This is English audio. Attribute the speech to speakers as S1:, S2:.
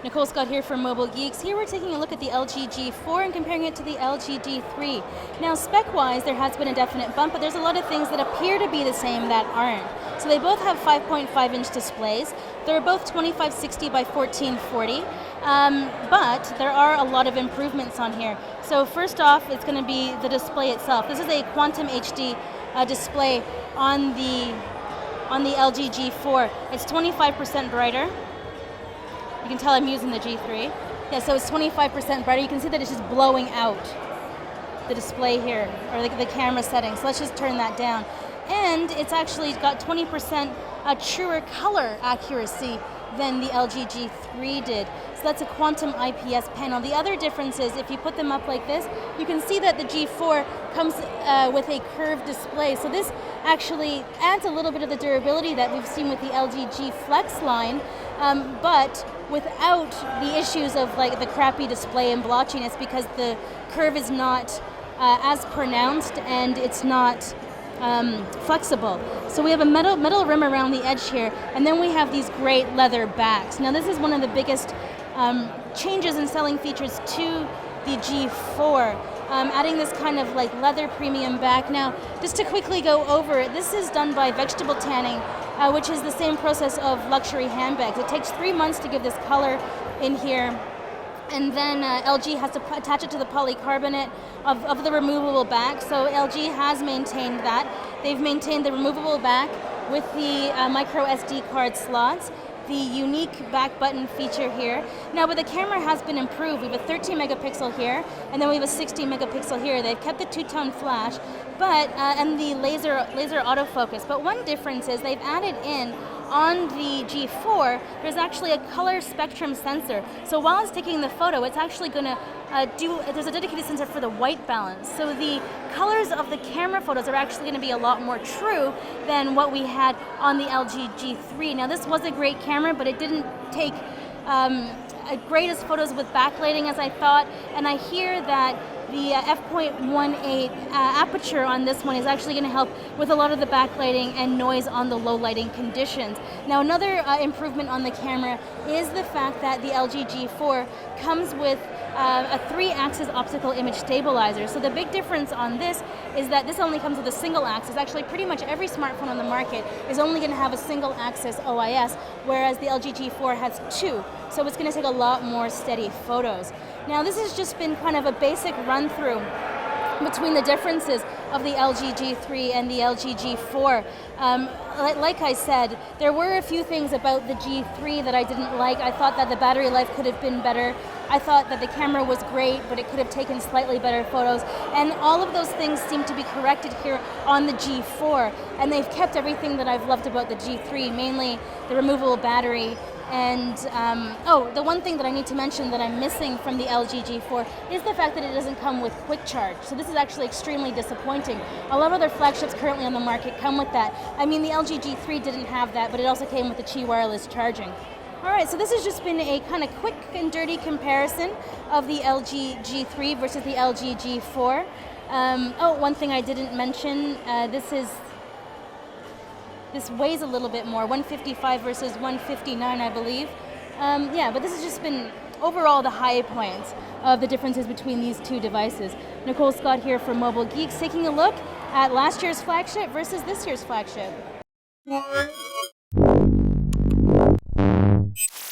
S1: Nicole Scott here from Mobile Geeks. Here we're taking a look at the LG G4 and comparing it to the LG G3. Now spec-wise there has been a definite bump, but there's a lot of things that appear to be the same that aren't. So they both have 5.5-inch displays. They're both 2560 by 1440, but there are a lot of improvements on here. So first off, it's going to be the display itself. This is a Quantum HD display on the LG G4. It's 25% brighter. You can tell I'm using the G3. Yeah, so it's 25% brighter. You can see that it's just blowing out the display here, or the camera settings. So let's just turn that down. And it's actually got 20% truer color accuracy than the LG G3 did. So that's a Quantum IPS panel. The other difference is if you put them up like this, you can see that the G4 comes with a curved display. So this actually adds a little bit of the durability that we've seen with the LG G Flex line, but without the issues of like the crappy display and blotchiness, because the curve is not as pronounced and it's not flexible. So we have a metal rim around the edge here, and then we have these great leather backs. Now this is one of the biggest changes in selling features to the G4, adding this kind of like leather premium back. Now just to quickly go over it, this is done by vegetable tanning, which is the same process of luxury handbags. It takes 3 months to give this color in here. And then LG has to attach it to the polycarbonate of the removable back. So LG has maintained that. They've maintained the removable back with the microSD card slots, the unique back button feature here. Now, but the camera has been improved. We have a 13 megapixel here, and then we have a 16 megapixel here. They've kept the two-tone flash, but and the laser autofocus. But one difference is they've added in on the G4, there's actually a color spectrum sensor. So while it's taking the photo, it's actually going to there's a dedicated sensor for the white balance. So the colors of the camera photos are actually going to be a lot more true than what we had on the LG G3. Now this was a great camera, but it didn't take greatest photos with backlighting as I thought, and I hear that the f.18 aperture on this one is actually going to help with a lot of the backlighting and noise on the low lighting conditions. Now another improvement on the camera is the fact that the LG G4 comes with a 3-axis optical image stabilizer. So the big difference on this is that this only comes with a single axis. Actually pretty much every smartphone on the market is only going to have a single axis OIS, whereas the LG G4 has 2. So it's going to take a lot more steady photos. Now this has just been kind of a basic run through between the differences of the LG G3 and the LG G4. Like I said, there were a few things about the G3 that I didn't like. I thought that the battery life could have been better. I thought that the camera was great, but it could have taken slightly better photos. And all of those things seem to be corrected here on the G4. And they've kept everything that I've loved about the G3, mainly the removable battery. And the one thing that I need to mention that I'm missing from the LG G4 is the fact that it doesn't come with quick charge. So this is actually extremely disappointing. A lot of other flagships currently on the market come with that. I mean, the LG G3 didn't have that, but it also came with the Qi wireless charging. All right, so this has just been a kind of quick and dirty comparison of the LG G3 versus the LG G4. One thing I didn't mention, this weighs a little bit more, 155 versus 159, I believe. But this has just been overall the high points of the differences between these two devices. Nicole Scott here for Mobile Geeks, taking a look at last year's flagship versus this year's flagship.